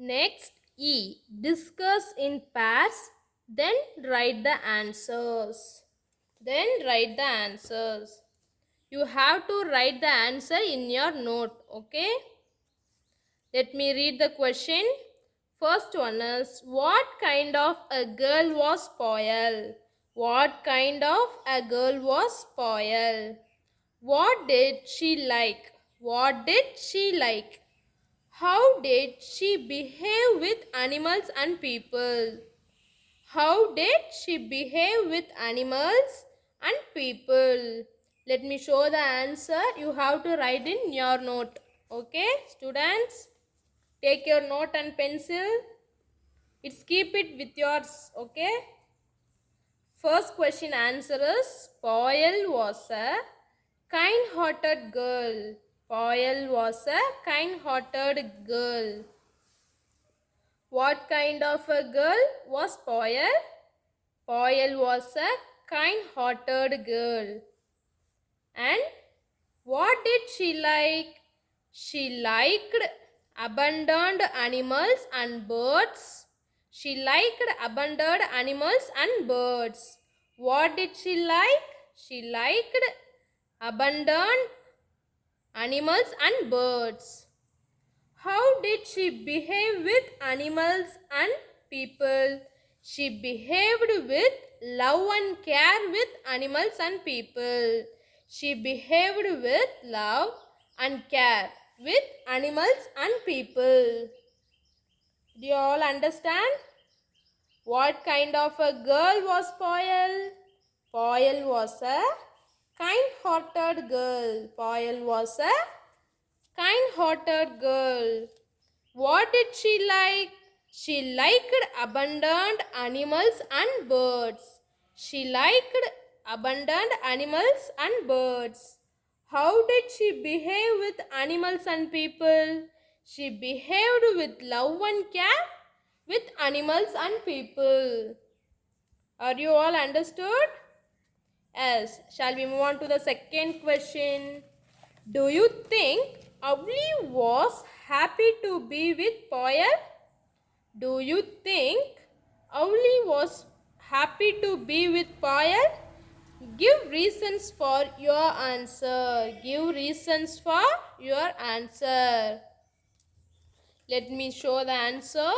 Next, E. Discuss in pairs, then write the answers. You have to write the answer in your note, okay? Let me read the question. First one is, what kind of a girl was spoiled? What kind of a girl was spoiled? What did she like? What did she like? How did she behave with animals and people? How did she behave with animals and people? Let me show the answer. You have to write in your note. Okay, students? Take your note and pencil. Keep it with yours. Okay? First question answer is Poyal was a kind-hearted girl. Poyal was a kind-hearted girl. What kind of a girl was Poyal? Poyal was a kind-hearted girl. And what did she like? She liked abandoned animals and birds. She liked abandoned animals and birds. What did she like? She liked abandoned animals and birds. How did she behave with animals and people? She behaved with love and care with animals and people. She behaved with love and care with animals and people. Do you all understand? What kind of a girl was Poyal? Poyal was a kind-hearted girl. Poyal was a kind-hearted girl. What did she like? She liked abundant animals and birds. She liked abundant animals and birds. How did she behave with animals and people? She behaved with love and care with animals and people. Are you all understood? Yes. Shall we move on to the second question? Do you think Avli was happy to be with Poyal? Do you think Avli was happy to be with Poyal? Give reasons for your answer. Give reasons for your answer. Let me show the answer.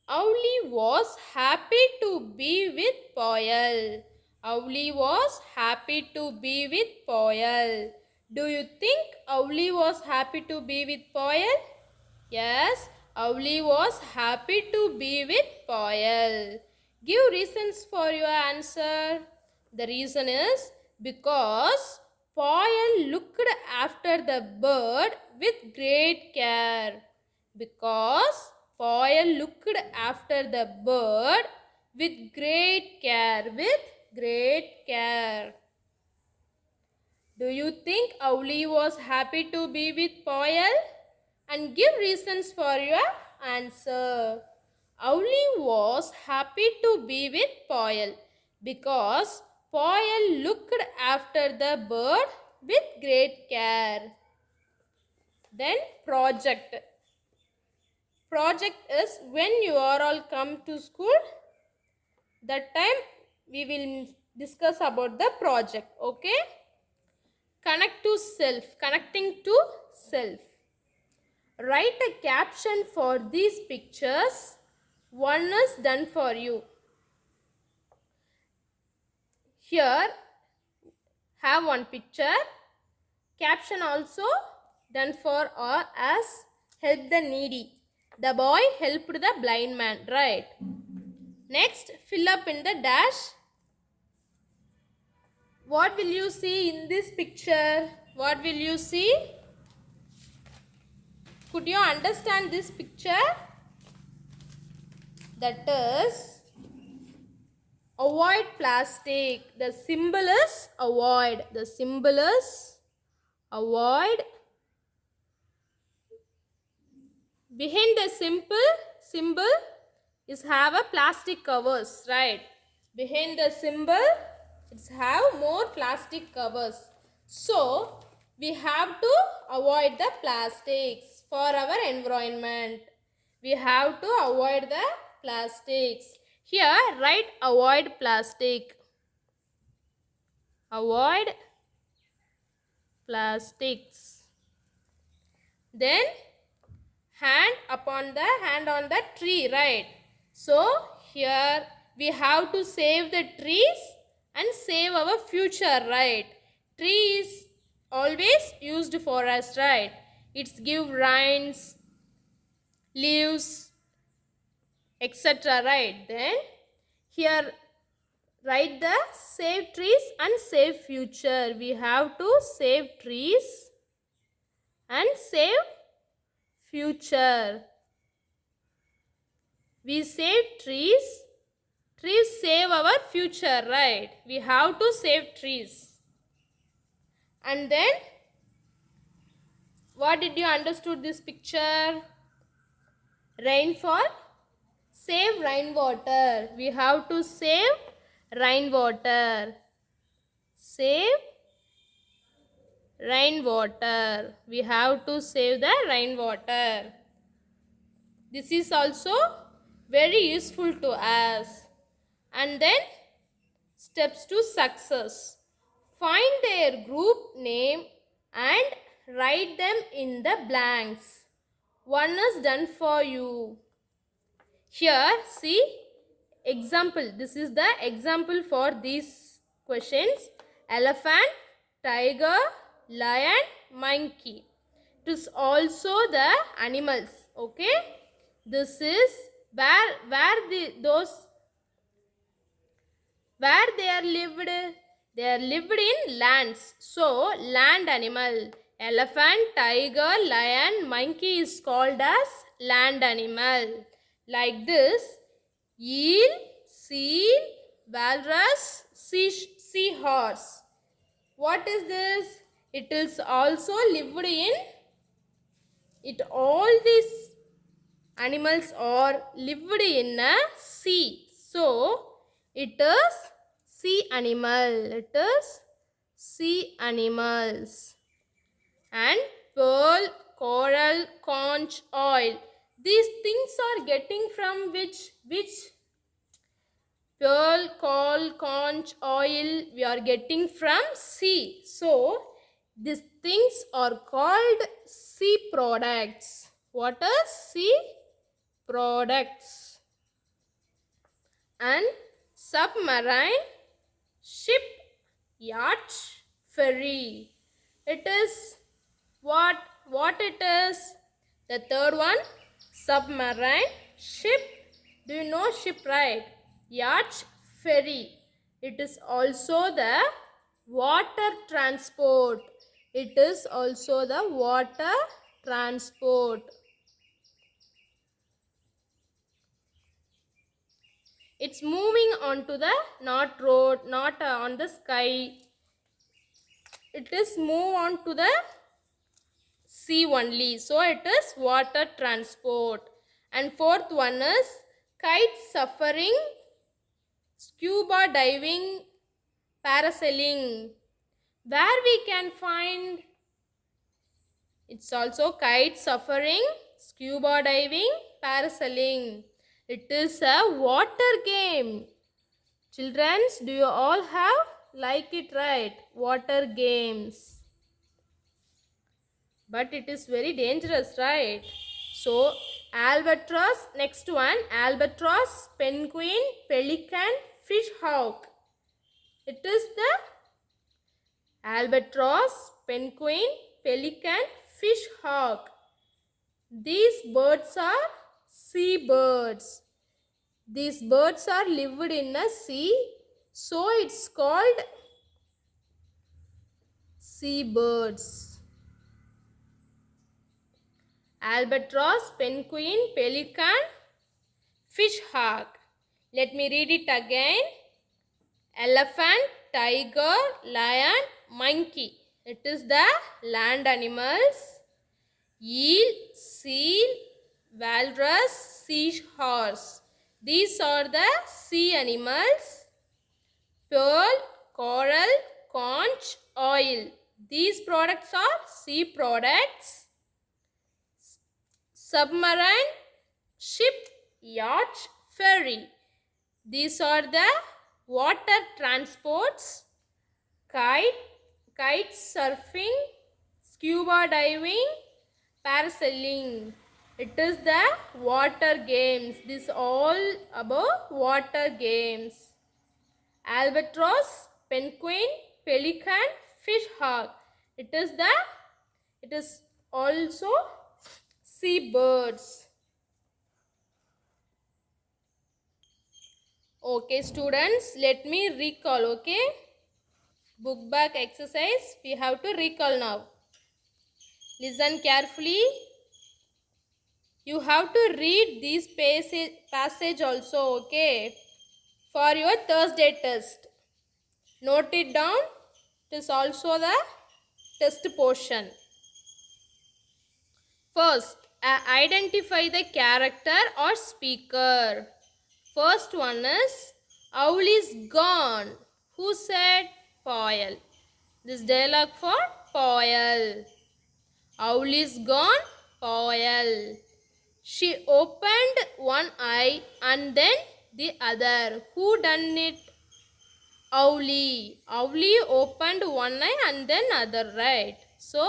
Avli was happy to be with Poyal. Avli was happy to be with Poyal. Do you think Avli was happy to be with Poyal? Yes, Avli was happy to be with Poyal. Give reasons for your answer. The reason is because Poyal looked after the bird with great care. Because Poyal looked after the bird with great care. Do you think Avli was happy to be with Poyal? And give reasons for your answer. Avli was happy to be with Poyal because Poyal looked after the bird with great care. Then project. Project is when you are all come to school. That time we will discuss about the project. Okay? Connecting to self. Write a caption for these pictures. One is done for you. Here, have one picture. Caption also done for or as help the needy. The boy helped the blind man, right? Next, fill up in the dash. What will you see in this picture? What will you see? Could you understand this picture? That is avoid plastic. The symbol is avoid. The symbol is avoid. Behind the symbol is have a plastic covers, right? Behind the symbol it's have more plastic covers. So We have to avoid the plastics for our environment. We have to avoid the plastics. Here, write avoid plastic. Avoid plastics. Then hand on the tree, right? So here we have to save the trees and save our future, right? Tree is always used for us, right? It's give rains, leaves, etc., right? Then here write the save trees and save future. We have to save trees and save future. We save trees. Trees save our future, right? We have to save trees. And then, what did you understood this picture? Rainfall. Save rainwater. We have to save rainwater. Save rainwater. We have to save the rainwater. This is also very useful to us. And then steps to success. Find their group name and write them in the blanks. One is done for you. Here, see example. This is the example for these questions. Elephant, tiger, lion, monkey. It is also the animals. Okay. This is where they are lived. They are lived in lands. So land animal. Elephant, tiger, lion, monkey is called as land animal. Like this, eel, seal, walrus, seahorse. What is this? It is also lived in all these animals are lived in a sea. So it is sea animal. It is sea animals. And pearl, coral, conch, oil. These things are getting from which pearl, coral, conch, oil we are getting from sea. So these things are called sea products. What are sea products? And submarine, ship, yacht, ferry. It is what it is? The third one, submarine, ship. Do you know ship, right? Yacht, ferry. It is also the water transport. It is also the water transport. It's moving onto the not road, not on the sky. It is move on to the sea only. So it is water transport. And fourth one is kite surfing, scuba diving, parasailing. Where we can find? It's also kite surfing, scuba diving, parasailing. It is a water game. Children, do you all have like it, right? Water games. But it is very dangerous, right? So albatross, next one, albatross, penguin, pelican, fish hawk. It is the albatross, penguin, pelican, fish hawk. These birds are sea birds. These birds are lived in a sea, so it's called sea birds. Albatross, penguin, pelican, fish hawk. Let me read it again. Elephant, tiger, lion, monkey. It is the land animals. Eel, seal, walrus, seahorse. These are the sea animals. Pearl, coral, conch, oil. These products are sea products, submarine, ship, yacht, ferry. These are the water transports, kite, kite surfing, scuba diving, parasailing. It is the water games. This all about water games. Albatross, penguin, pelican, fish hawk. It is also seabirds. Okay students, let me recall. Okay, book back exercise we have to recall now. Listen carefully. You have to read this passage also, okay, for your Thursday test. Note it down. It is also the test portion. First, identify the character or speaker. First one is, owl is gone. Who said? Poil. This dialogue for Poil. Owl is gone. Poil. She opened one eye and then the other. Who done it? Owlie. Owlie opened one eye and then other, right? So,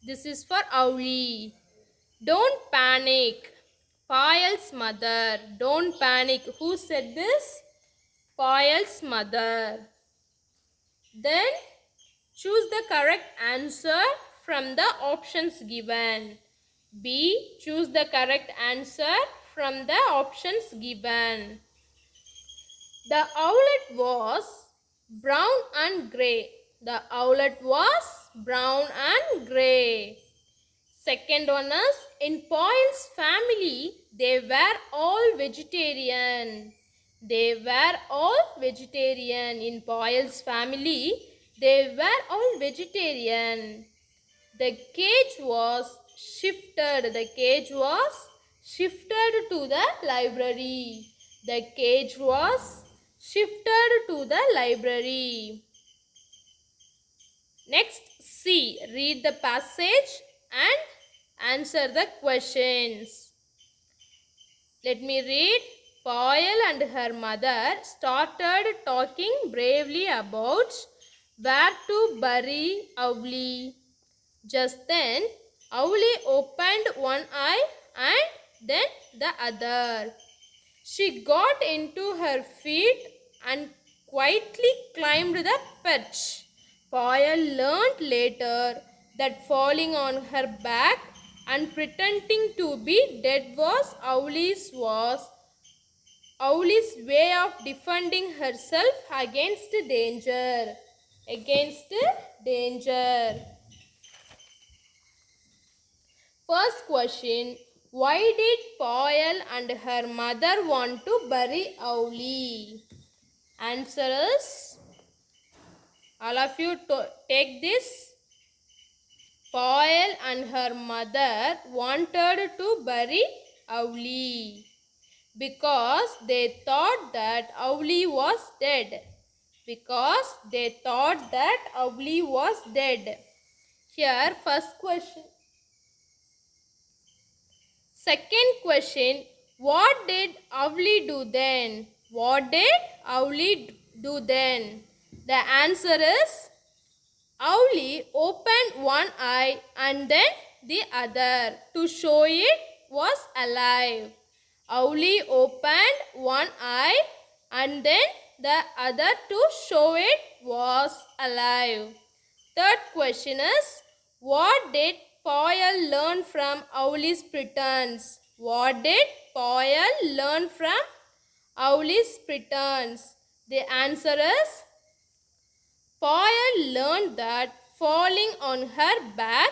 this is for Owlie. Don't panic. Payal's mother. Don't panic. Who said this? Payal's mother. Then, choose the correct answer from the options given. B. Choose the correct answer from the options given. The owlet was brown and grey. The owlet was brown and grey. Second one is, in Paul's family, they were all vegetarian. They were all vegetarian. In Paul's family, they were all vegetarian. The cage was shifted. The cage was shifted to the library. The cage was shifted to the library. Next, C. Read the passage and answer the questions. Let me read. Paul and her mother started talking bravely about where to bury Owlie. Just then, Owlie opened one eye and then the other. She got into her feet and quietly climbed the perch. Paul learned later that falling on her back and pretending to be dead was Owlie's way of defending herself against danger. Against danger. First question, why did Paul and her mother want to bury Owlie? Answer is, all of you take this. Paul and her mother wanted to bury Owlie because they thought that Owlie was dead. Because they thought that Owlie was dead. Here, first question. Second question, what did Owlie do then? What did Owlie do then? The answer is, Owlie opened one eye and then the other to show it was alive. Owlie opened one eye and then the other to show it was alive. Third question is, what did Paul learn from Owlie's pretense? What did Paul learn from Owlie's pretense? The answer is, Paul learned that falling on her back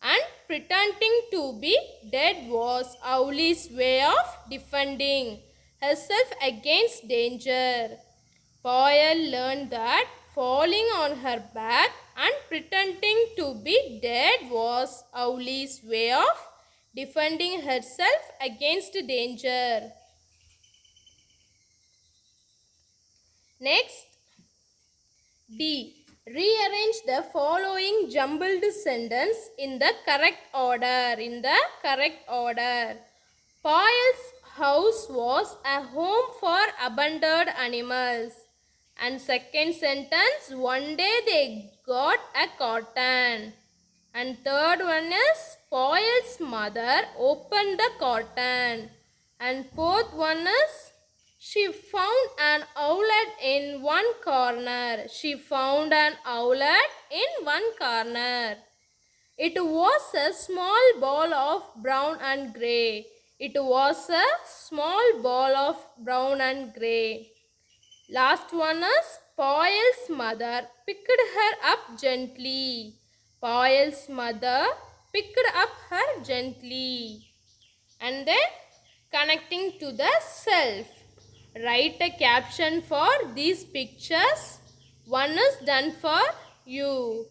and pretending to be dead was Owlie's way of defending herself against danger. Paul learned that falling on her back and pretending to be dead was Owlie's way of defending herself against danger. Next, D. Rearrange the following jumbled sentence in the correct order. Paul's house was a home for abandoned animals. And second sentence, one day they got a cotton. And third one is, Paul's mother opened the cotton. And fourth one is, she found an owlet in one corner. It was a small ball of brown and grey. Last one is, Paul's mother picked her up gently. And then connecting to the self. Write a caption for these pictures. One is done for you.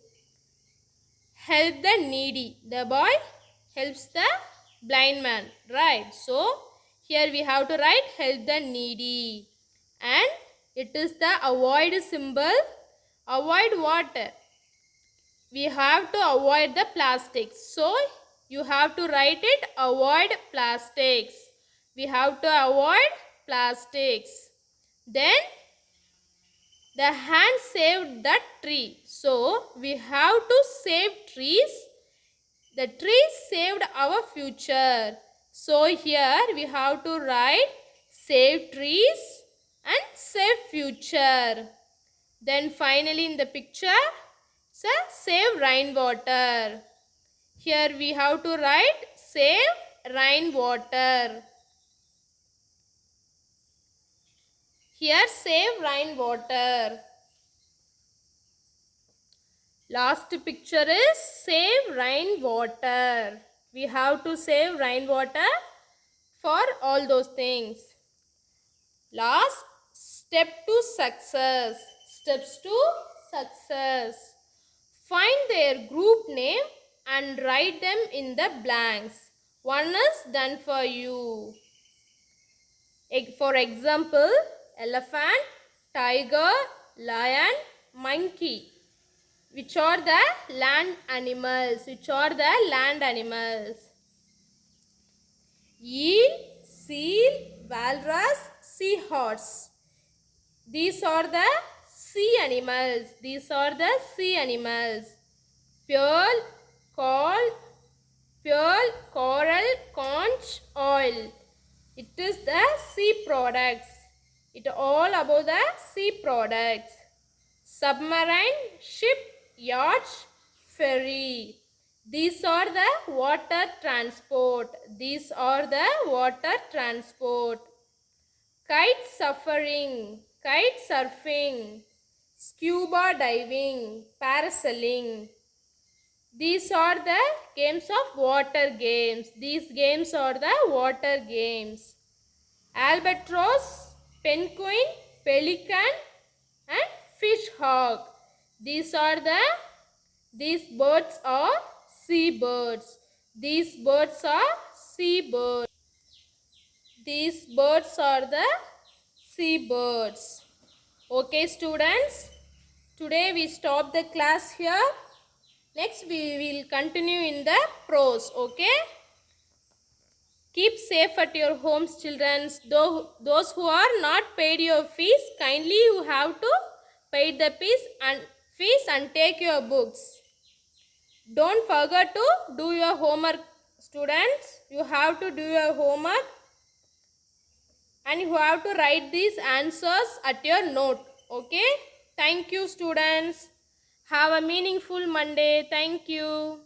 Help the needy. The boy helps the blind man. Right. So here we have to write help the needy. And it is the avoid symbol. Avoid what? We have to avoid the plastics. So you have to write it avoid plastics. We have to avoid plastics. Then the hand saved that tree. So we have to save trees. The trees saved our future. So here we have to write save trees and save future. Then finally in the picture, save rainwater. Here we have to write save rainwater. Here save rainwater. Last picture is save rainwater. We have to save rainwater for all those things. Last, steps to success. Find their group name and write them in the blanks. One is done for you. For example, elephant, tiger, lion, monkey. Which are the land animals? Eel, seal, walrus, seahorse. These are the sea animals. Pearl, coral, conch, oil. It is the sea products. It all about the sea products. Submarine, ship, yacht, ferry. These are the water transport. Kite surfing, scuba diving, parasailing. These are the games of water games. Albatross, penguin, pelican and fish hawk. These birds are seabirds. These birds are the seabirds. Okay students, today we stop the class here. Next we will continue in the prose. Okay. Keep safe at your homes, children. Those who are not paid your fees, kindly you have to pay the fees and take your books. Don't forget to do your homework, students. You have to do your homework and you have to write these answers at your note. Okay? Thank you, students. Have a meaningful Monday. Thank you.